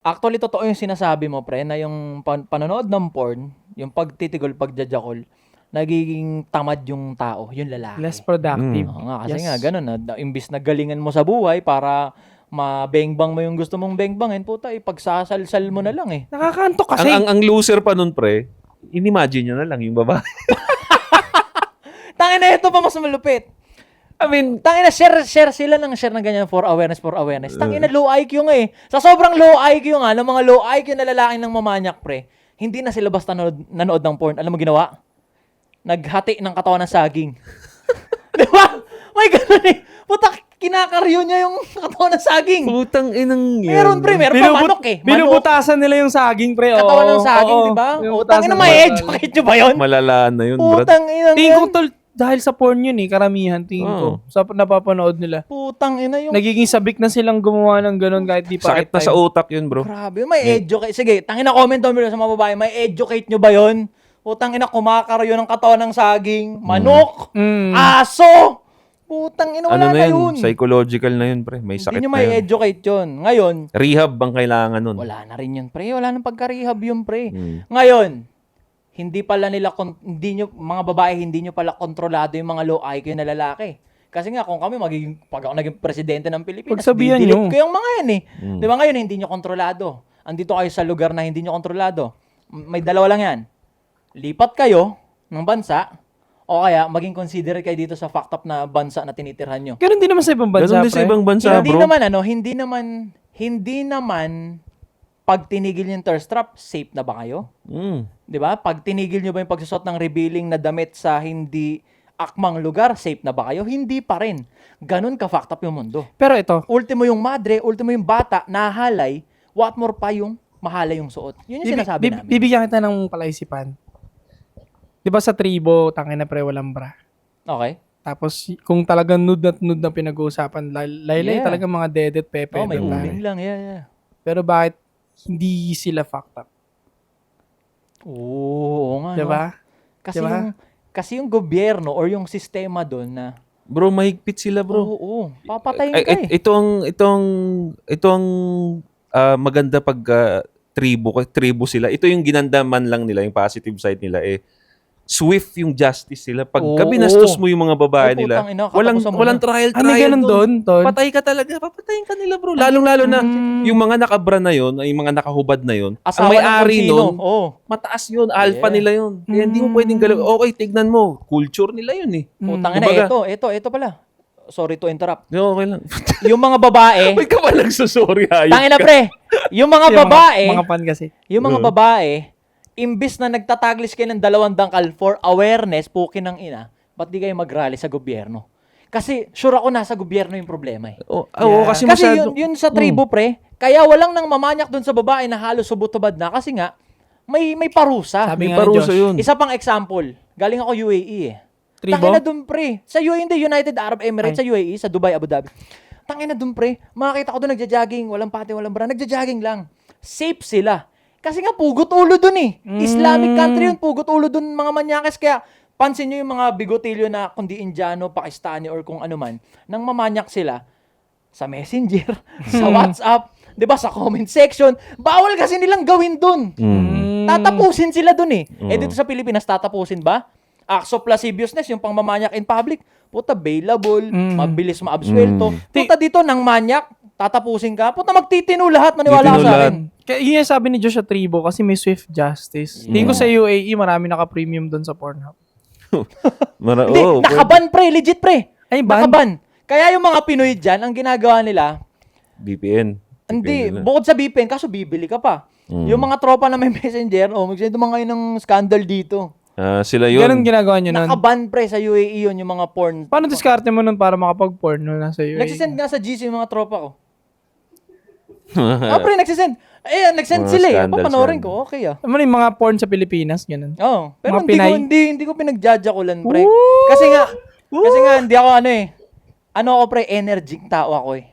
Actually, totoo yung sinasabi mo, pre, na yung panonood ng porn, yung pagtitigol, pagjajakol, nagiging tamad yung tao, yung Less lalaki. productive. Oo nga, kasi Yes. nga, ganun na, imbis na galingan mo sa buhay para mabengbang mo yung gusto mong bengbangin, puta, ipagsasalsal mo na lang eh. Nakakantok kasi. Ang loser pa nun, pre, inimagine nyo na lang yung babae. Tangin na ito pa mas malupit. I mean, Tangin na, share sila ng share ng ganyan for awareness. Tangin na low IQ nga eh. Sa sobrang low IQ nga, ng mga low IQ na lalaki ng mamanyak, pre, hindi na sila basta nanood ng porn. Alam mo ginawa? Naghati ng katawan ng saging. Di ba? May ganun eh. Puta, kinakaryo niya yung katawan ng saging. putang inang yun. Meron pre, meron pa manok eh. Manok, Binubutasan nila yung saging, pre. katawan ng saging, di ba? O, tangin na may educate nyo ba yun? Malala na yun, bro. Putang ina Tingin ko yan. tol, dahil sa porn yun karamihan, tingin ko. Sa napapanood nila. Putang ina yung... Nagiging sabik na silang gumawa ng ganun kahit di pa. Sakit na sa utak yun, bro. Grabe, may educate. Sige, tangin na comment down below sa mga babae, may educate nyo ba yun? Putang ina, kumakaryo ng katawan ng saging, manok, aso. Putang ina, Ano wala na na yun? yun. Psychological na yun, pre. May sakit Hindi nyo na may yun. educate yun. Ngayon, Rehab bang kailangan nun? wala na rin yun, pre. Wala nang pagka-rehab yun, pre. Ngayon, hindi pala nila, mga babae, hindi nyo pala kontrolado yung mga low IQ na lalaki. Kasi nga, kung kami, pag ako naging presidente ng Pilipinas, Pagsabihan didelete nyo. ko yung mga yan eh. Di ba ngayon, hindi nyo kontrolado. Andito kayo sa lugar na hindi nyo kontrolado. May dalawa lang yan. Lipat kayo ng bansa, o kaya maging considerate kayo dito sa fucked up na bansa na tinitirhan nyo. Ganun din naman sa ibang bansa, Ganun din sa pre. ibang bansa, Hindi bro. naman pag tinigil yung thirst trap, safe na ba kayo? Mm. 'Di ba? Pag tinigil nyo ba yung pagsusot ng revealing na damit sa hindi akmang lugar, safe na ba kayo? Hindi pa rin. Ganun ka-fucked up yung mundo. Pero ito, Ultimo yung madre, ultimo yung bata, nahalay, what more pa yung mahalay yung suot. Yun yung sinasabi namin. bibigyan kita ng palaisipan. Di ba sa tribo, tangin na pre, walang bra. Okay? Tapos, kung talagang nude na pinag-uusapan, laylay Yeah. talaga mga dedet pepe. Oh, may diba? ubing lang. Yeah. Pero bakit hindi sila fucked up? Oo nga. Diba? No? Kasi Diba? yung gobyerno or yung sistema doon na Bro, mahigpit sila, bro. oo, papatayin ka eh. Ito ang maganda pag tribo sila. Ito yung ginandaman lang nila, yung positive side nila swift yung justice sila. Pag Oo. binastos mo yung mga babae Ay, nila, putang ina, katapusan mo walang na. trial. Ano ganun doon, Ton? Patay ka talaga. Papatayin ka nila, bro. Lalong-lalo na yung mga nakabra na yun, yung mga nakahubad na yun, ang Asawa ng may-ari kung sino. nun, Oo. mataas yun. Alpha Yeah. nila yun. Kaya hindi mo pwedeng galaw. Okay, tignan mo. Culture nila yun eh. Putang ina, Kumbaga- ito pala. Sorry to interrupt. Okay lang. Yung mga babae, Ba't ka ba nagsasorry, hayop tangina ka? pre, yung mga babae, Mga pan kasi. yung mga babae, imbis na nagtataglis kayo ng 2 dangkal for awareness, pukin ng ina, ba't di kayo mag-rally sa gobyerno? Kasi sure ako nasa gobyerno yung problema eh. Oo, kasi Kasi masyado. yun sa tribo pre, kaya walang nang mamanyak dun sa babae na halos subot-tubad na kasi nga may parusa. Sabi May nga ni parusa Josh, yun. Isa pang example, galing ako UAE eh. Tribo? Tangina dun pre, sa UAE hindi, United Arab Emirates, sa UAE, sa Dubai, Abu Dhabi. Tangina dun pre, makakita ko dun nagja-jogging, walang pati, walang bra, nagja-jogging lang. Safe sila. Kasi nga pugot ulo dun eh. Islamic country yun, pugot ulo dun mga manyakes. Kaya pansin nyo yung mga bigotilyo na kundi Indiano, Pakistani or kung ano man, nang mamanyak sila sa Messenger, sa WhatsApp, 'di ba, sa comment section, bawal kasi nilang gawin dun. Tatapusin sila dun eh. Dito sa Pilipinas tatapusin ba? Acts of lasciviousness, yung pangmamanyak in public, puta bailable, mabilis maabsuelto. Puta dito nang manyak, tatapusin ka, puta magtitino lahat, maniwala ka Titino sa lahat. akin. Kaya yun yung sabi ni Josh sa tribo kasi may swift justice. Tingin ko sa UAE, marami naka-premium doon sa Pornhub. Hindi, Oo, nakaban pre, legit pre. Ay, ban? Nakaban. Kaya yung mga Pinoy dyan, ang ginagawa nila, VPN. hindi, nila. bukod sa VPN, kaso bibili ka pa. Yung mga tropa na may messenger, magsend naman kayo ng scandal dito. Sila yun. Ganun ginagawa nyo nun. Nakaban pre sa UAE yun, yung mga porn. Paano diskarte mo nun para makapag-porn no nasa UAE? Nagsisend nga sa GC yung mga tropa ko. Pre, nagsisend. Nagsend Mga sila eh. scandals Papanoorin yan. ko, okay ah. Ano yung mga porn sa Pilipinas, ganun. Oo. Pero Mga hindi ko, Pinay? hindi ko pinagjajakulan pre. Woo! Kasi nga hindi ako ano eh. Ano ako pre, energy tao ako eh.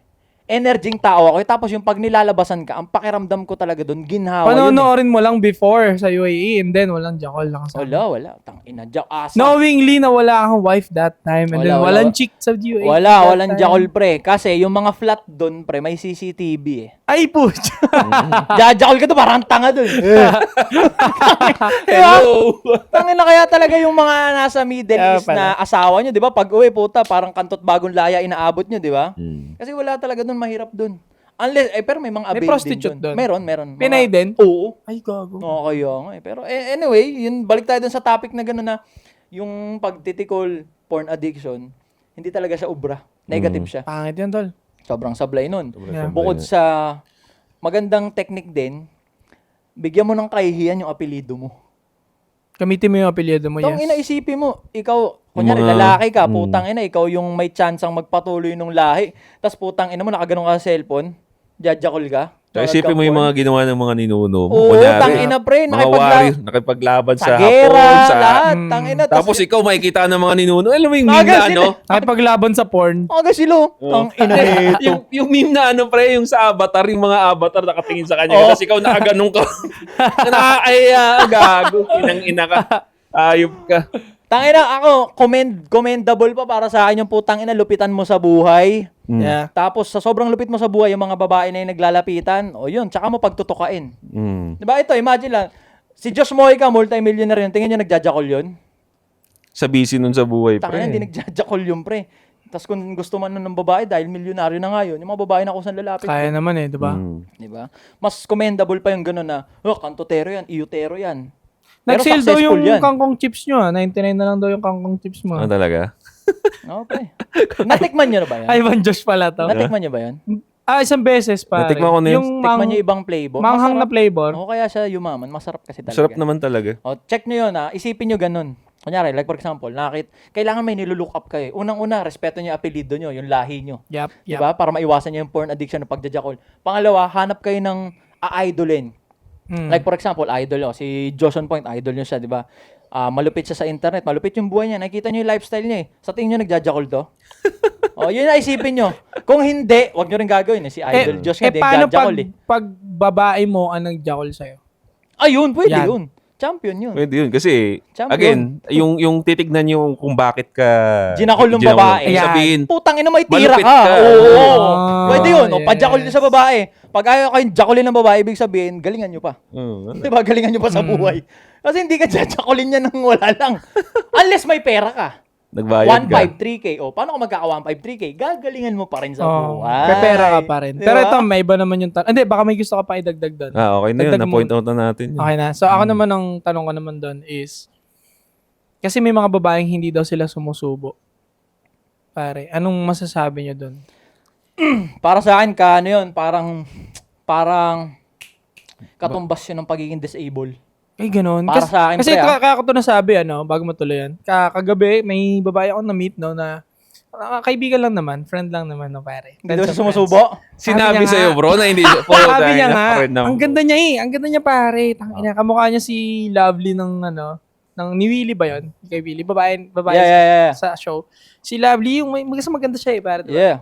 energying tao ako. Tapos yung pag nilalabasan ka, ang pakiramdam ko talaga doon, ginhawa yun. Panonoorin mo lang before sa UAE and then walang Jackal nakasama. Wala. Tangina, asa. Knowingly na wala kang wife that time and then walang chick sa UAE. Walang Jackal, pre. Kasi yung mga flat doon, pre, may CCTV eh. Ay, pucha. Jajakol ka doon, parang tanga doon. Hello! Tangina, kaya talaga yung mga nasa Middle Kaya East na asawa nyo, di ba? Pag uwi, puta, parang kantot bagong laya inaabot nyo, di ba? Hmm. Kasi wala talaga doon, mahirap doon. Unless, pero may mga May avail prostitute din doon. Meron. Pinay din? Oo. Ay, gago. Oo, kaya nga eh. Pero anyway, yun, balik tayo dun sa topic na gano'n na yung pagtitikol, porn addiction, hindi talaga siya ubra. Negative siya. Pangit yan, tol. Sobrang sablay nun. Yeah. Bukod sa magandang technique din, bigyan mo ng kahihiyan yung apelido mo. Gamitin mo yung apelyido mo, Tong yes. inaisipin mo, ikaw, kunyari, Mga- lalaki ka, putang ina, ikaw yung may chansang magpatuloy nung lahi. Tapos putang ina mo, nakaganon ka sa cellphone, jajakol ka. So, isipin mo yung mga ginawa ng mga ninuno mo. Oo, Kunyari, tangina pre, mga nakipaglaban sa gera, hapon, sa... lahat, tangina. Tapos ikaw makikita ng mga ninuno. Alam mo yung Mga meme na sila- ano? Nakipaglaban sa porn. Aga silo, tangina nito. yung meme na ano pre, yung sa avatar, yung mga avatar nakatingin sa kanya. Oo. Tapos ikaw nakaganong ka. Nakakaya, gago. Inang-ina ka. Ayop ka. Tangina, ako, commendable pa para sa akin yung putang ina, lupitan mo sa buhay. Yeah. Tapos, sa sobrang lupit mo sa buhay, yung mga babae na yung naglalapitan, o yun, tsaka mo pagtutukain. Mm. Diba ito, imagine lang, si Josh Mojica, multi-millionaire yun, tingin nyo nagjajakol yun? Sa busy nun sa buhay, Tangina, pre. hindi nagjajakol yun, pre. Tapos kung gusto man nun ng babae, dahil milyonaryo na nga yun, yung mga babae na kusan lalapit. Kaya naman eh, di ba? Diba? Mas commendable pa yung gano'n na, kantotero yan, iyutero yan. Pero Nag-sale daw successful yung yan. kangkong chips nyo, 99 na lang daw yung kangkong chips mo. Ano talaga? Okay. Natikman nyo na ba yan? Ivan Josh pala to. Natikman nyo ba yan? Isang beses pa. Natikman ko na yun. Yung Tikman nyo ibang flavor. manghang na Masarap. flavor. Oo, kaya siya yumaman. Masarap kasi talaga. Sarap naman talaga. O, check nyo yun ha. Isipin nyo ganun. Kunyari, like for example, kailangan may nilulook up kayo. Unang-una, respeto nyo yung apelido nyo, yung lahi nyo. Yup, yup. Diba? Para maiwasan nyo yung porn addiction ng pagjajakol. Pangalawa, hanap kayo ng a-idolin. Like for example, idol nyo. Si Joshon Point, idol nyo siya, di ba? Malupit siya sa internet. Malupit yung buhay niya. Nakikita nyo yung lifestyle niya eh. Sa tingin nyo, nagjajakol to? O, yun na isipin nyo. Kung hindi, wag nyo rin gagawin. Si Idol Josh nga, di paano nagjajakol eh. pag babae mo ang nagjakol sa'yo? Ayun, pwede Yan. yun. Champion yun. Pwede yun. Kasi, Champion. again, yung titignan nyo kung bakit ka... Ginakol ng babae. Ibig sabihin, Putang ina, may tira Malupit ka. ka. Oo. Ah, Pwede yun. O, yes. padjakol din sa babae. Pag ayaw kayong jakolin ng babae, ibig sabihin, galingan nyo pa. ano? Diba? Galingan nyo pa sa buhay. Kasi hindi ka jajakolin niya nang wala lang. Unless may pera ka. Nagbayad ka. 1.5, 3K. O, paano ka magkaka 1.5, 3K? Gagalingan mo pa rin sa Oh, buhay. pepera ka pa rin. Diba? Pero ito, may iba naman yung tanong. Hindi, baka may gusto ka pa idagdag doon. Okay na yun. Dagdag mo. Na-point out na natin yun. Okay na. So, ako naman, ang tanong ko naman doon is, kasi may mga babaeng hindi daw sila sumusubo. Pare, anong masasabi niyo doon? Para sa akin, ano yun, parang katumbas yun ng pagiging disabled. Ay, ganun. Para sa akin, kasi pre, kaya ko to nasabi, bago matuloy yan. Kagabi, may babae ako na-meet, na kaibigan lang naman, friend lang naman, pare. Hindi daw siya sumusubo. Sinabi niya sa'yo, nga. bro, na hindi... Sabi niya nga, ang ganda niya ang ganda niya, pare. Tangina, kamukha niya si Lovely ng ni Willie ba yun? Kay Willie, babae Yeah. sa show. Si Lovely, yung maganda siya pare. Diba? Yeah.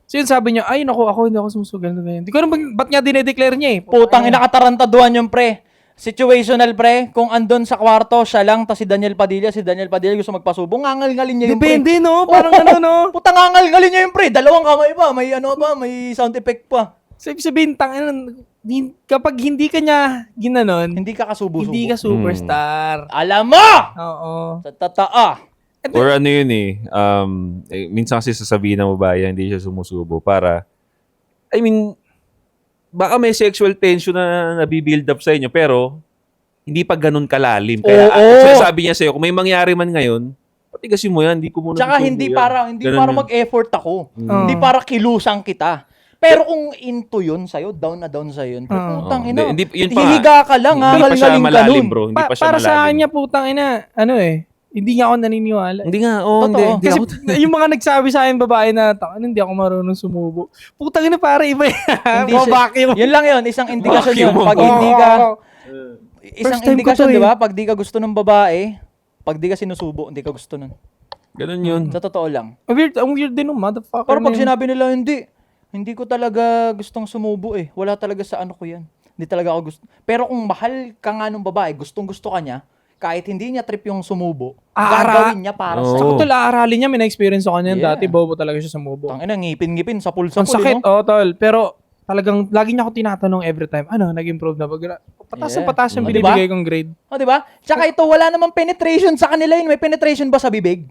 So yun sabi niya, ay naku, hindi ako sumusugal na ganyan. Hindi ko alam ba't niya dinedeclare niya eh. Putang ina, katarantaduhan yung pre. Situational pre, kung andon sa kwarto, siya lang, tas si Daniel Padilla gusto magpasubong, ngangal-ngalin niya yung pre. Depende, no? Parang no? Putang ngangal-ngalin niya yung pre. Dalawang kamay pa, may sound effect pa. So, ibig sabihin, kapag hindi ka niya ginanon, Hindi ka kasubo-subo. hindi ka superstar. Alam mo! Oo. Sa totoo. Or ano yun minsan kasi sasabihin ng babae, hindi siya sumusubo para, baka may sexual tension na nabibuild up sa inyo, pero hindi pa ganun kalalim. Kaya Oo. sinasabi niya sa'yo, kung may mangyari man ngayon, patigasin mo yan, hindi ko muna Tsaka susubo hindi yan. para Ganun yun. mag-effort ako. Mm. Hindi para kilusang kita. Pero kung into yun sa'yo, down na down sa'yo yun. Putang Oo. ina. Hindi, yun pa nga. Hihiga ka lang, Hindi pa siya ngangal-ngaling ka malalim, nun. bro. Hindi pa siya Para sa malalim. kanya, putang ina, hindi nga ako naniniwala. Hindi nga, Totoo. hindi. Kasi ako- yung mga nagsabi sa akin, babae na, hindi ako marunong sumubo. Putang ina, pare, iba yan. Hindi siya- Vacuum. Yun lang yun, isang indikasyon yun. Vacuum Pag mo. hindi ka, isang First time ko indikasyon, to, di ba? Pag di ka gusto ng babae, pag di ka sinusubo, hindi ka gusto nun. Ganun yun. Sa totoo lang. Ang weird din ng motherfucker. Pero pag na yun. sinabi nila, hindi, Hindi ko talaga gustong sumubo eh. Wala talaga sa ano ko yan. Hindi talaga ako gusto. Pero kung mahal ka nga nung babae, gustong-gusto ka niya, kahit hindi niya trip yung sumubo, gagawin niya para Oo. sa Sa tol, aaralin niya, may na-experience ako niyan Yeah. dati, bobo talaga siya sa mubo. Tangina, ngipin-ngipin sa Ang pulsa-pul, sakit, no? tol. Pero talagang, lagi niya ako tinatanong every time, ano, nag-improve na ba? Patas Yeah. na patas yung Oh, binibigay diba? kong grade. O, di ba? Tsaka ito, wala namang penetration sa kanila yun. May penetration ba sa bibig?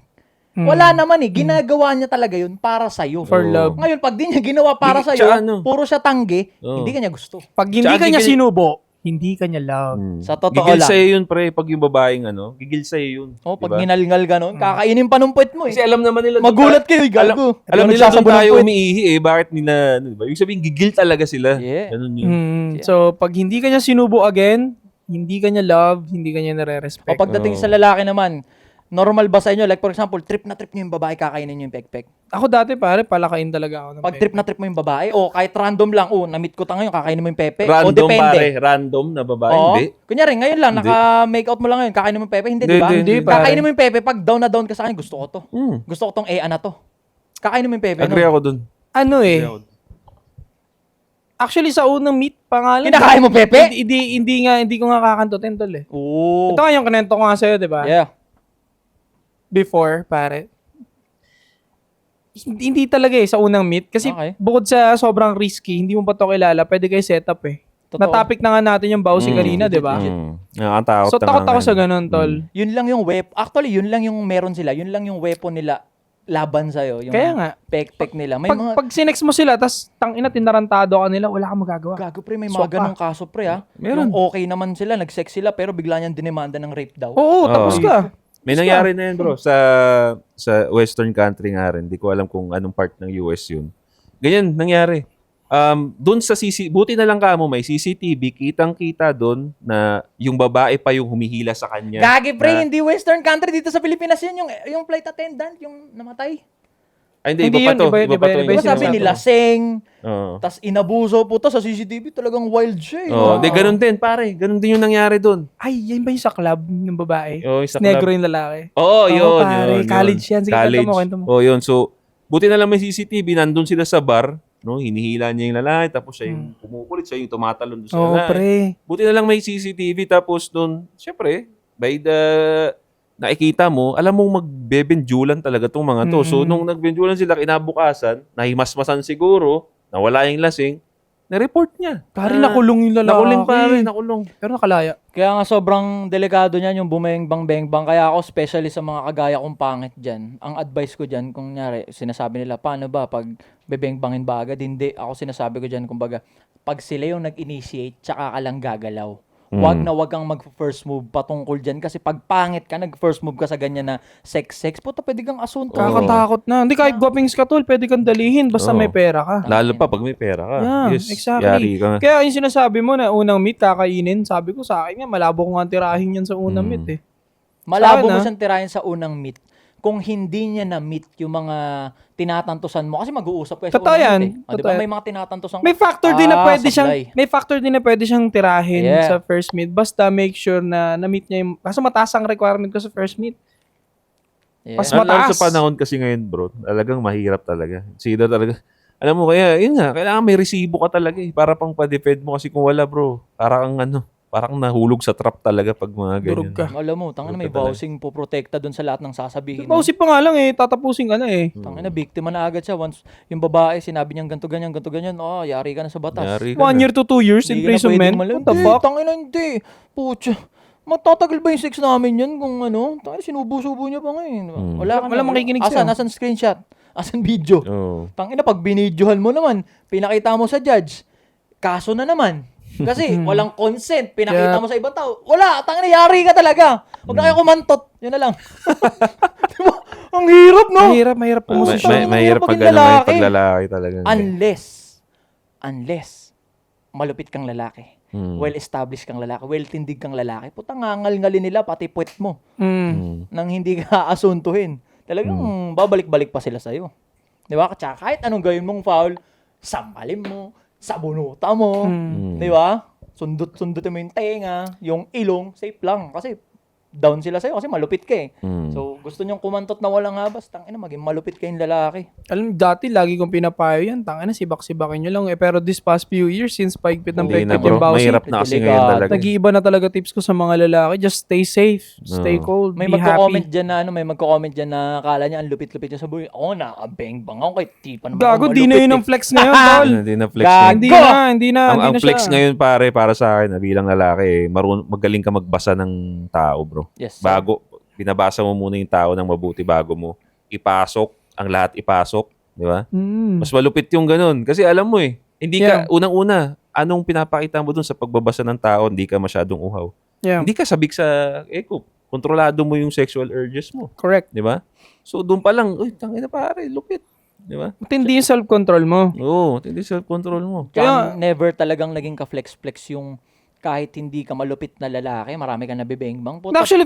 Wala naman eh. Ginagawa niya talaga yun para sa'yo. For Oo. love. Ngayon, pag di niya ginawa para Tsaka sa'yo, ano? puro siya tanggi, Oo. hindi ka niya gusto. Pag hindi Tsaka ka niya di ka- sinubo, hindi ka niya love. Sa totoo Gigil lang. sa'yo yun, pre. Pag yung babaeng gigil sa'yo yun. Oh, pag Diba? ginalngal ganon, kakainin pa nung puwet mo eh. Kasi alam naman nila. Magulat kayo, gago. Alam Ikaw nila doon nagsasabon ng tayo puwet. umiihi eh. Bakit nila, diba? Yung sabihin, gigil talaga sila. Yeah. Ganun yun. So, pag hindi ka niya sinubo again, hindi ka niya love, hindi ka niya nare-respect. O pagdating sa lalaki naman, normal ba sa inyo? Like for example, trip na trip niyo yung babae, kakainin niyo yung pekpek. Ako dati, pare, palakain talaga ako ng Pag trip na trip mo yung babae, o kahit random lang, na-meet ko ta ngayon, kakainin mo yung pepe. O Random, depende. pare. Random na babae. Oo. Hindi. Kunyari, ngayon lang, Hindi. naka-make out mo lang ngayon, kakainin mo yung pepe. Hindi, Hindi, di ba? hindi, pare. Kakainin mo yung pepe, pag down na down ka sa akin, gusto ko to. Gusto ko tong na to. Kakainin mo yung pepe. Agree ako dun. Ano eh, actually sa unang meet pa nga lang. Kinakain mo pepe? Hindi ko nga kakantutin, tol eh. Oo. Ito nga yung kinento ko nga sa'yo, di ba? Yeah. Before, pare. Hindi talaga eh, sa unang meet. Kasi Okay. bukod sa sobrang risky, hindi mo pa to kilala, pwede kayo setup eh. Totoo. Na-topic na nga natin yung bawsi kanina, di ba? Nakakatakot So, na takot nga ako sa ngayon. ganun, tol. Yun lang yung Actually, yun lang yung meron sila. Yun lang yung weapon nila laban sa'yo. Yung Kaya nga. pek-pek nila. May mga... Pag sinex mo sila, tas tangina, tinarantado ka nila, wala kang magagawa. Gago pre, may Swap mga ganong kaso pre ha. Meron. Yung okay naman sila, nag-sex sila, pero bigla niyang dinemanda ng rape daw. Oo, tapos Oo. ka. May nangyari na yun, bro. Sa western country nga rin. Hindi ko alam kung anong part ng US yun. Ganyan, nangyari. Doon sa buti na lang mo, may CCTV, kitang-kita doon na yung babae pa yung humihila sa kanya. Gagi pre, Na- hindi western country dito sa Pilipinas yun, yung flight attendant, yung namatay. Ay, hindi, Hindi iba pa yun, to. iba- Iba pa iba- to. iba Diba yung sabi sinasabi nila, ko. seng, Oo. tas inabuso puta sa CCTV, talagang wild siya eh. Oo, di ganun din, pare. Ganun din yung nangyari doon. Ay, yan ba yung sa club ng babae? Oo, yung sa Negro club. yung lalaki. Oo, yun, pare, yun. college yan. Sige, College. kwento mo. Oo, yun. So, buti na lang may CCTV. Nandun sila sa bar. No? Hinihila niya yung lalaki. Tapos siya yung pumukulit. Siya yung tumatalon doon sa Oo, lalaki. pre. Buti na lang may CCTV. Tapos doon, syempre, by the nakikita mo, alam mong magbebenjulan talaga tong mga to. So, nung nagbenjulan sila kinabukasan, nahimasmasan siguro, nawala yung lasing, na-report niya. Pare, nakulong yung lalaki. Nakulong, pare. Nakulong. Pero nakalaya. Kaya nga sobrang delikado niyan yung bumengbang-bengbang. Kaya ako, especially sa mga kagaya kong pangit dyan, ang advice ko dyan, kung nyari, sinasabi nila, paano ba pag bebengbangin ba agad? Hindi. Ako sinasabi ko dyan, kumbaga, pag sila yung nag-initiate, tsaka ka lang gagalaw. Wag na wag kang mag-first move patungkol dyan. Kasi pag pangit ka, nag-first move ka sa ganyan na sex, puta, pwede kang asunto. Kakatakot na. Hindi, kahit guwapings ka, tol, pwede kang dalihin basta Oo. may pera ka. Lalo pa pag may pera ka. Yeah, Yes, exactly. yari ka nga. Kaya yung sinasabi mo na unang meet, kakainin, sabi ko sa akin nga, malabo ko nga tirahin yan sa unang meet eh. Malabo Sa akin, mo ah. siyang tirahin sa unang meet. Kung hindi niya na-meet yung mga tinatantusan mo, kasi mag-uusap kayo sa Totoo unang yan. meet eh. O, di Totoo ba? yan. May mga tinatantusan May factor din na pwede sablay. may factor din na pwede siyang tirahin Yeah. sa first meet. Basta make sure na na-meet niya yung, kasi mataas ang requirement ko sa first meet. Yeah. Mas Lalo mataas. sa panahon kasi ngayon, bro, talagang mahirap talaga. Sida talaga. Alam mo, kaya, yun nga, kailangan may resibo ka talaga eh, para pang pa-defend mo. Kasi kung wala, bro, parang parang nahulog sa trap talaga pag mga ganyan. Durog ka. Alam mo, tangina may Talaga. vouching po protekta dun sa lahat ng sasabihin. mo. Pausip pa nga lang eh, tatapusin ka na eh. Tangina, biktima na agad siya. Once yung babae, sinabi niyang ganto ganyan, yari ka na sa batas. Yari ka 1 na. year to 2 years Hindi ka na imprisonment. pwedeng What the Hindi, fuck? tangina, hindi. Pucha. Matatagal ba yung sex namin yan kung ano? Tangina, sinubo-subo niya pa ngayon. Wala ka Wala makikinig Asan? sa'yo. Asan screenshot? Asan video? Oo. Tangina, pag binidyohan mo naman, pinakita mo sa judge, kaso na naman. Kasi walang consent, pinakita Yeah. mo sa ibang tao. Wala, tangina, yari ka talaga. Huwag na kayo kumantot. Yun na lang. Diba? Ang hirap, no? Mahirap May, pumosisyon. Ang mahirap hirap pag maging lalaki. pag lalaki talaga. Unless, malupit kang lalaki. Hmm. Well-established kang lalaki. Well-tindig kang lalaki. Putang ngangal-ngalin nila, pati puwet mo. Nang hindi ka aasuntuhin. Talagang babalik-balik pa sila sa'yo. Di ba? Tsaka kahit anong gawin mong foul, sampalin mo, sabunuta mo. Di ba? Sundot-sundot mo yung tenga, yung ilong, safe lang. Kasi down sila sa'yo kasi malupit ka eh. So, gusto nyong kumantot na walang habas, tangina, maging malupit kayong lalaki. Alam, dati lagi kong pinapayo yan. Tanga na, sibak-sibakin nyo lang. Pero this past few years, since paigpit ng Hindi na paigpit bro, yung bawsi, mahirap na kasi Delikado. ngayon talaga. nag-iiba na talaga tips ko sa mga lalaki. Just stay safe, stay cold, May be magko-comment happy. dyan na may magko-comment dyan na akala niya ang lupit-lupit niya sa buhay. Ako nakabeng-bang ako kay tipa naman. Gago, ako di na malupit yun eh. ang flex ngayon, tol. Hindi na flex. Gago. Hindi na, hindi na, Ang hindi na flex siya. ngayon pare para sa akin bilang lalaki, magaling ka magbasa ng tao, bro. Yes, sir. Bago binabasa mo muna yung tao ng mabuti bago mo ipasok, ang lahat ipasok, di ba? Mas malupit yung ganun kasi alam mo hindi ka unang-una, anong pinapakita mo dun sa pagbabasa ng tao, hindi ka masyadong uhaw. Yeah, Hindi ka sabik sa kontrolado mo yung sexual urges mo, correct. di ba? So doon pa lang, uy, tangina pare, lupit, di ba? Matindi yung self-control mo. Oo, hindi self-control mo. Kaya never talagang naging ka-flex-flex yung kahit hindi ka malupit na lalaki, marami ka nabibeng-bang. Puta, Actually,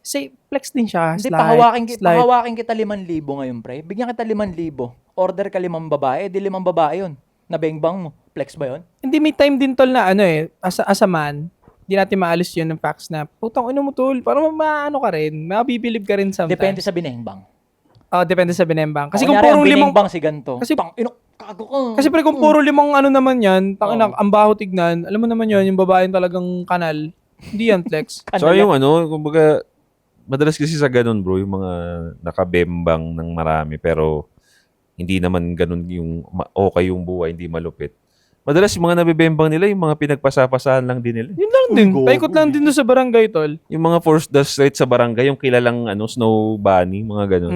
say, flex din siya. hindi, Slight, slight. pahawakin kita 5,000 ngayon, pre. Bigyan kita 5,000. Order ka 5 babae, di 5 babae yun. Nabeng-bang mo. Flex ba yun? Hindi, may time din tol na as a man, hindi natin maalis yun ng facts na, putang ino mo tol, parang maano ka rin, mabibilib ka rin sometimes. Depende sa binengbang. Depende sa binembang. Kasi O, kung kunyari, puro ang limang, binengbang si ganito. Kasi- Kago ka. kasi pre, kung puro limang ano naman yan, tangina, Oo. ang baho tignan, alam mo naman yun, yung babaeng talagang kanal, hindi yan flex. So yung kumbaga, madalas kasi sa ganun bro, yung mga nakabembang ng marami pero hindi naman ganun yung okay yung buhay, hindi malupit. Madalas yung mga nabibembang nila, yung mga pinagpasapasahan lang din nila. Yun lang din. Gago. Paikot lang din doon sa barangay, tol. Yung mga forced the straight sa barangay, yung kilalang snow bunny, mga ganun.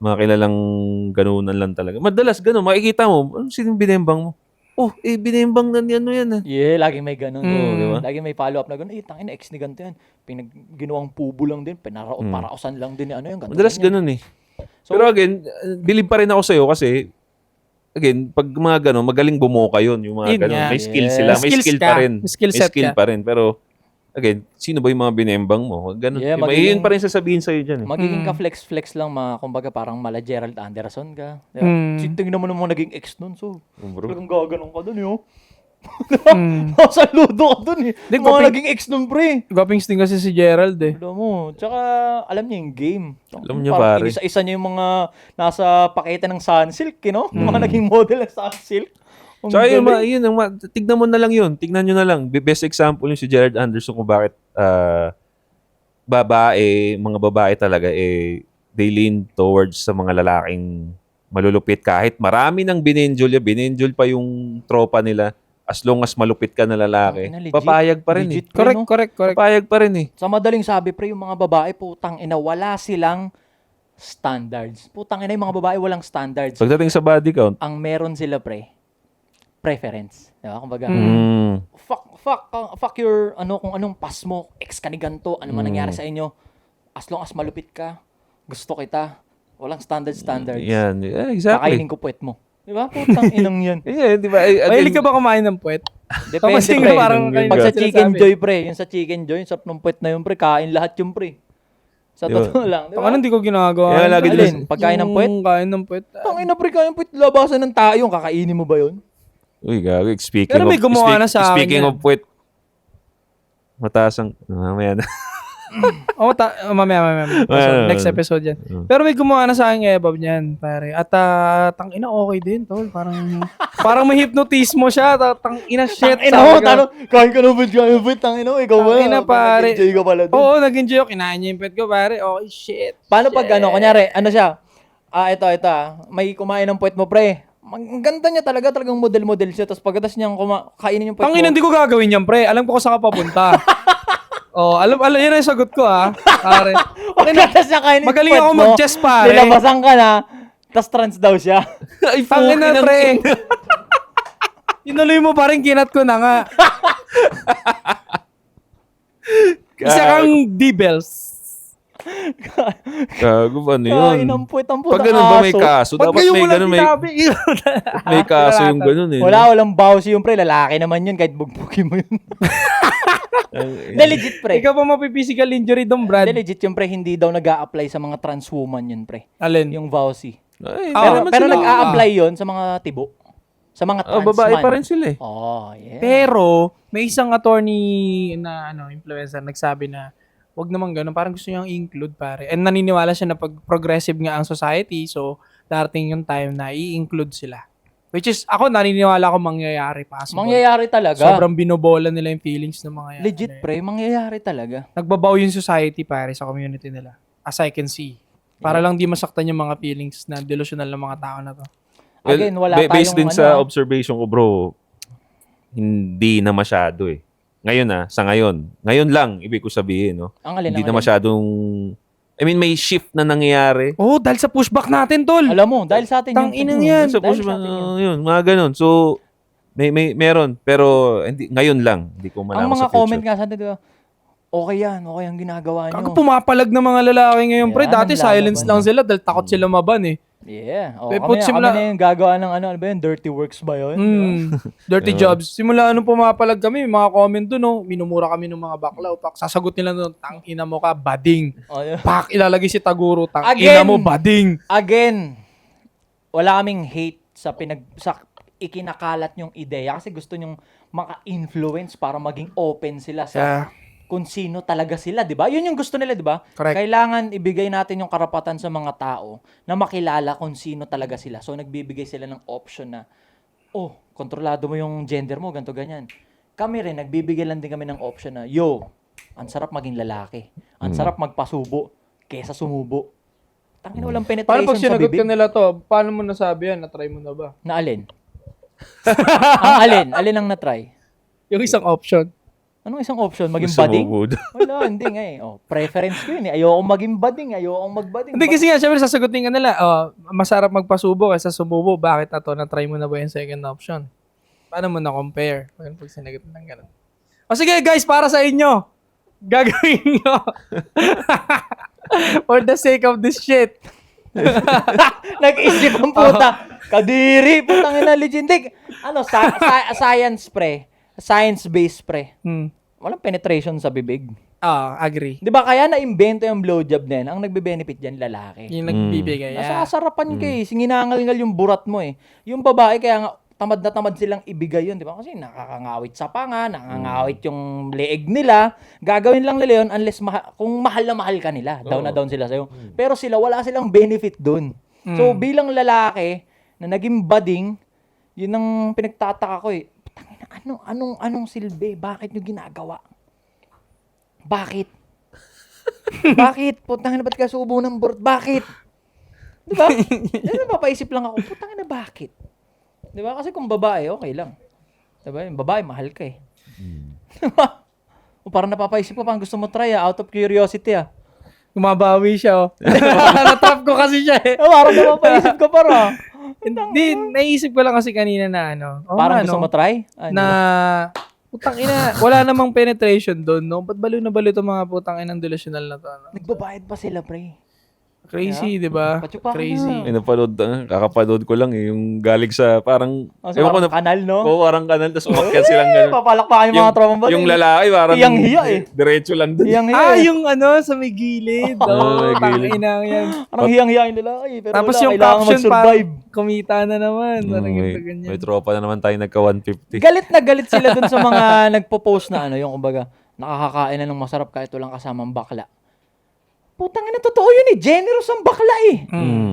Mga kilalang ganunan lang talaga. Madalas ganun, makikita mo, sinong binembang mo? Oh, binembang na yan, yan. Yeah, lagi may ganun. di ba? Lagi may follow-up na ganun. Tangin, ex ni ganito yan. Ginawang pubo lang din. Parausan lang din. Ano yung ganun. Madalas ganun So, Pero again, believe pa rin ako sa'yo kasi again, pag mga gano'n, magaling bumoka yun. Yung mga Yun gano'n. nga. May skill Yes. sila. May Skills skill ka. pa rin. May skill set ka. pa rin. Pero, again, sino ba yung mga binembang mo? Ganun. Yeah, Yun pa rin sasabihin sa'yo dyan. magiging ka-flex-flex lang, kumbaga parang mala Gerald Anderson ka. Diba? Tingnan mo naman naging ex nun. So, Bro. talagang gaganon ka dun, yo. Saludo ka dun, eh. Di, Mga copy- naging ex nun, pre. Gwapings din kasi si Gerald eh. Alam mo, tsaka alam niya yung game. Alam niya, Parang pare. Isa-isa niya yung mga nasa paketa ng Sunsilk, Yung mga naging model ng Sunsilk. Ang So, ayun, galing. tignan mo na lang yun. Tignan nyo na lang. Best example yung si Gerard Anderson kung bakit mga babae talaga, they lean towards sa mga lalaking malulupit. Kahit marami ng binenjol pa yung tropa nila. As long as malupit ka na lalaki, Tangina, legit. papayag pa rin Legit, pre, Correct, no? correct. Papayag pa rin Sa madaling sabi, pre, yung mga babae, putang ina, wala silang standards. Putang ina, yung mga babae walang standards. Pagdating sa body count, Ang meron sila, pre, preference. Diba? Kumbaga, fuck your, kung anong pass mo, ex ka ni ganito, ano man nangyari sa inyo, as long as malupit ka, gusto kita, walang standards. yan. Exactly. Kakainin ko puwet mo. Diba? Putang inang yan. Yeah, di ba? Mahilig ka ba kumain ng puwet? Depende, Kasi pre. parang Pag sa kanina chicken sinasabi. joy, pre, yung sa chicken joy, yung sarap ng puwet na yun, pre, kain lahat yung pre. Sa Diba? totoo lang, di Baka ba? hindi ko ginagawa. Kaya lagi Alin? Pagkain ng puwet? Kain ng puwet. Tangin na, pre, kain puwet, labasan ng tayo, kakainin mo ba yun? Uy, gago. Speaking Pero may of, gumawa na sa akin speaking yan. of puwet, mataas ang, mamaya na. Mamaya. So, next episode yan. Pero may gumawa na sa akin Bob niyan, pare. At tangina okay din, tol. Parang may hypnotismo siya. Tangina shit. Tangina mo, kain ka ng puwet, tangina mo, ikaw ba? Tangina, pare. Nag-enjoy ka pala dun. Oo, nag-enjoy ako. Kinain niya yung pet ko, pare. Okay, shit. Paano pag kunyari, siya? Ito, may kumain ng puwet mo, pre. Ang ganda niya talagang model siya. Tapos pagkatas niyang kainin yung puwet mo. Tangina, hindi ko gagawin yan, pre. Alam ko kung saan ka papunta. Alam, yan ang sagot ko, ha. Pare. Pagkatas niya kainin yung Magaling puwet ako mo, mag-chess, pare. nilabasan ka na, tapos trans daw siya. Ay, Tangina, pre. Inuloy mo pa rin, kinat ko na nga. Isa kang D-bells. Gago ba ano Kain yun? ng puwet ang Pag putang ganun ba may aso. kaso? Pag Dapat ngayon may mo lang ganun, sinabi. may kaso yung ganun eh. Walang bawsi yung pre, lalaki naman yun, kahit bugbugin mo yun. Hindi, legit pre. Ikaw pa mapiphysical injury doon, Brad. Hindi, legit yung pre, hindi daw nag-a-apply sa mga trans woman yun pre. Alin? Yung vowsy. Ay, Pero nag-a-apply yun sa mga tibo. Sa mga trans babae man. pa rin sila eh. Oh, yeah. Pero, may isang attorney na influencer nagsabi na Wag naman ganun. Parang gusto niyang i-include, pare. And naniniwala siya na pag progressive nga ang society, so darating yung time na i-include sila. Which is, ako naniniwala ko mangyayari possible. Mangyayari talaga. Sobrang binobola nila yung feelings ng mga yan. Legit, pre. Mangyayari talaga. Nagbabaw yung society, pare, sa community nila. As I can see. Para lang di masaktan yung mga feelings na delusional ng mga tao na to. Well, Again, wala based tayong din sa observation ko, bro, hindi na masyado eh. Ngayon sa ngayon. Ngayon lang, ibig ko sabihin, no? Ang alin, Hindi ang na alin. masyadong, I mean, may shift na nangyayari. Oh, dahil sa pushback natin, tol. Alam mo, dahil sa atin Tang-inang yan. Sa Dahil push, sa atin yun. yun, mga ganun. So, meron. Pero, hindi, ngayon lang. Hindi ko malaman Ang mga sa future. comment nga sa atin, diba? Okay yan, okay ang ginagawa nyo. Kago pumapalag ng mga lalaki ngayon, pre. Yan, Dati ang silence lalaban lang na. sila dahil takot sila maban eh. Yeah. O, May kami, simula- kami na yung gagawa ng ano ba yun? Dirty works ba yun? Dirty jobs. Simula nung pumapalag kami, mga comment doon, no, minumura kami ng mga bakla. Pak, sasagot nila doon, tang ina mo ka, bading. O, yun. Pak, ilalagay si Taguro, tang Again. ina mo, bading. Again, wala kaming hate sa ikinakalat yung ideya kasi gusto nyong maka-influence para maging open sila sa Yeah. kung sino talaga sila, di ba? Yun yung gusto nila, di ba? Correct. Kailangan ibigay natin yung karapatan sa mga tao na makilala kung sino talaga sila. So, nagbibigay sila ng option na, oh, kontrolado mo yung gender mo, ganito, ganyan. Kami rin, nagbibigay lang din kami ng option na, yo, ang sarap maging lalaki. Ang sarap magpasubo kesa sumubo. Tangina, walang Paano penetration pag sa sinagot bibig. ka nila to, paano mo nasabi yan? Na-try mo na ba? Na alin? Ang alin? Alin ang na-try? Yung isang option. Anong isang option? Maging Gusto mo bading? mood. Wala, hindi nga eh. Oh, preference ko yun eh. Ayoko maging bading, ayoko magbading. Hindi kasi nga, syempre sasagutin ka nila, masarap magpasubo kaysa sumubo. Bakit ato? Na-try mo na ba yung second option? Paano mo na-compare? Paano pag sinagot ng ganun? O sige guys, para sa inyo, gagawin nyo. For the sake of this shit. Nag-isip ang puta. Kadiri, putang ina, legendik. Ano, science pre. Science-based pre. Walang penetration sa bibig. Agree. Di ba kaya na-invento yung blowjob na yan? Ang nagbe-benefit dyan, lalaki. Yung nagbibigay. Yeah. Nasasarapan ka eh. Singinangal-ngal yung burat mo eh. Yung babae, kaya nga, tamad na tamad silang ibigay yun, di ba? Kasi nakakangawit sa panga, nakakangawit yung leeg nila. Gagawin lang nila yun unless kung mahal na mahal ka nila. Down na down sila sa'yo. Pero sila, wala silang benefit dun. So, bilang lalaki na naging bading, yun ang pinagtataka ko eh. Putangina, anong silbi? Bakit nyo ginagawa? Bakit? Bakit? Putangina, ba't ka subo ng burot? Bakit? Di ba? Napapaisip lang ako, putangina, bakit? Di ba? Kasi kung babae, okay lang. Di ba? Yung babae, mahal ka eh. Diba? O parang napapaisip ko, parang gusto mo try out of curiosity Gumabawi siya, oh. Natrap ko kasi siya, eh. Parang napapaisip ka parang. Hindi, naisip ko lang kasi kanina na Parang gusto mo try? na, putang ina, wala namang penetration doon, no? Ba't baliw na baliw itong mga putang inang delusional na to, no? Nagbabayad pa sila, pre. Crazy, di ba? Pachupakan Crazy. na. May napanood, kakapanood ko lang eh, yung galing sa parang, Sa parang kanal, no? parang kanal, tapos umakyat silang gano'n. Papalakpakan yung mga tropang bading. Yung lalaki, parang, Hiyang-hiya eh. Diretso lang dun. Hiyang-hiya eh. Yung sa may gilid. may gilid. Tangina yan. Parang hiyang-hiya yung lalaki. Pero Tapos wala, yung kailangan caption mag-survive. parang kumita na naman. Parang ganito, may ganyan. tropa na naman tayo nagka-150. Galit na galit sila dun sa mga nagpo-post na yung kumbaga, nakakakain na ng masarap kahit walang kasamang bakla. Putang ina, totoo yun eh. Generous ang bakla eh.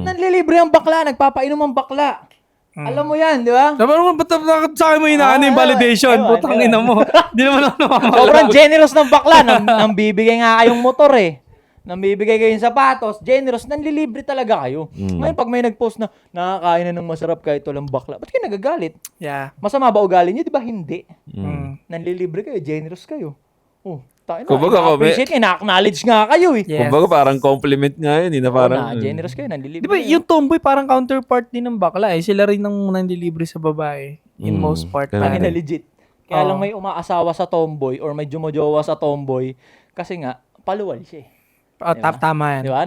Nanlilibre ang bakla, nagpapainom ang bakla. Alam mo yan, di ba? Sabi mo, ba't sa akin mo inaano yung validation? Putang ina mo. Di naman ako namamala. Sobrang generous ng bakla. Nang bibigay nga kayong motor eh. Nang bibigay kayong sapatos, generous, nanlilibre talaga kayo. Ngayon, pag may nag-post na, nakakain na ng masarap kahit walang bakla, ba't kayo nagagalit? Yeah. Masama ba ugali niyo? Di ba hindi? Nanlilibre kayo, generous kayo. Oh, tayo na. Kumbaga, Appreciate kayo, na-acknowledge nga kayo eh. Yes. Kumbaga parang compliment nga yun, na parang, Generous kayo, nanlilibre Di ba kayo. yung tomboy parang counterpart din ng bakla eh. Sila rin ang nanlilibre sa babae. In most part. Ganun. Tangina, legit. Kaya lang Oo. may umaasawa sa tomboy or may jumojowa sa tomboy kasi nga, paluwal siya eh. Tama yan. Di ba?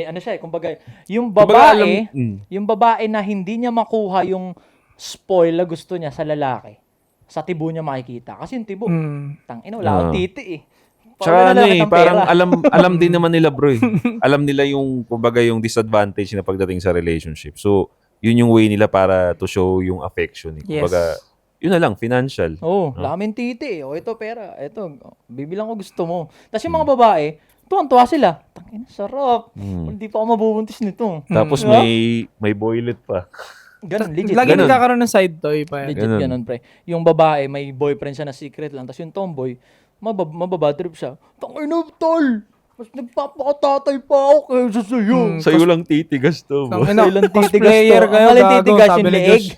Ano siya eh, kumbaga, yung Kumbaga, babae, alam- yung babae na hindi niya makuha yung spoil na gusto niya sa lalaki, sa tibo niya makikita. Kasi yung tibo, tangina, wala akong titi eh. Tsaka Wala na kitang parang pera. alam din naman nila bro eh. Alam nila yung, kumbaga yung disadvantage na pagdating sa relationship. So, yun yung way nila para to show yung affection eh. Yes. Kumbaga, yun na lang, financial. Oo, wala kaming titi eh. O ito pera, ito, bibilang ko gusto mo. Tapos yung mga babae, Tuwan-tuwa sila. Tangina, sarap. Hmm. Hindi pa ako mabubuntis nito. Tapos Diba? may boylet pa. Ganun, legit. Lagi Ganun. nagkakaroon ng side toy pa yan. Legit Ganun. ganun, pre. Yung babae, may boyfriend siya na secret lang. Tapos yung tomboy, mababadrip siya. Tangina, tol! Mas nagpapakatatay pa ako kaysa sa'yo. Sa'yo lang titigas to. Tang- Sa ilang titigas cosplayer to. kayo, Ang alin gago, titigas sabi yung ni leeg. Josh.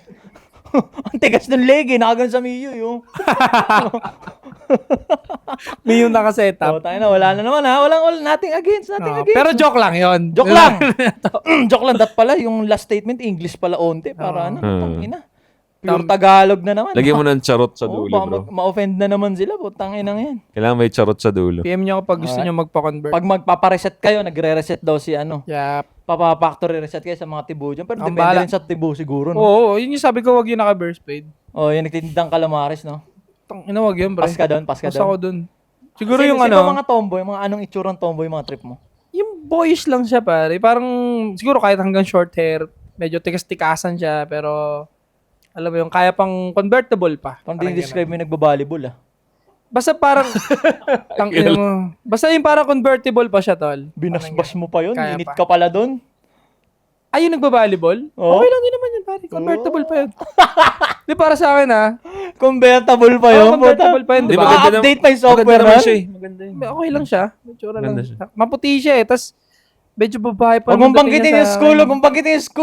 Ang tigas ng leg eh. Nakagan sa Miyo yung. May yung nakasetup. Tayo na, wala na naman ha. Walang nothing against, nothing Oh, against. pero joke lang yon. Joke lang. Joke lang. Dat pala, yung last statement, English pala onte. Para ano, tangina. Pure Tagalog na naman. Lagyan mo ng charot sa Oo, dulo, baka bro. ma-offend na naman sila. Putangina yan. Kailangan may charot sa dulo. PM nyo kapag gusto nyo magpa-convert. Pag magpapareset kayo, nagre-reset daw si ano. Yeah. Papapactory reset kayo sa mga tibo dyan. Pero Ang depende bahala. rin sa tibo siguro, no? Oo, yun yung sabi ko, wag yung naka-burst paid. Oh, yung nagtitindang calamares, no? Tangina, wag yun, bro. Pas ka doon, pas ka Pas ako doon. dun. Siguro Sino- yung sino ano, mga tomboy, mga anong itsurang tomboy, mga trip mo? yung boyish lang siya, pare. Parang, siguro kahit hanggang short hair, medyo tikas-tikasan siya, pero, alam mo yung kaya pang convertible pa. Parang Parang describe mo yung nagbabalibol, ah. Basta parang, tangina mo. Basta yung parang convertible pa siya, tol. Binasbas mo pa yun, Kaya init pa. ka pala doon. Ay, yung nagbabalibol? Oo. Okay lang din naman yun, pare. Convertible pa yun. Di para sa akin, ha? Convertible pa yun. Convertible pa yun, di Di, ba? maganda naman- update pa yung Maganda software naman nun. siya eh. Maganda yun. Okay lang siya. Medyo lang. Maganda siya. Maputi siya eh. Tapos, medyo babae pa. Huwag mong dating banggitin niya yung sa school, akin. huwag mong banggitin yung school.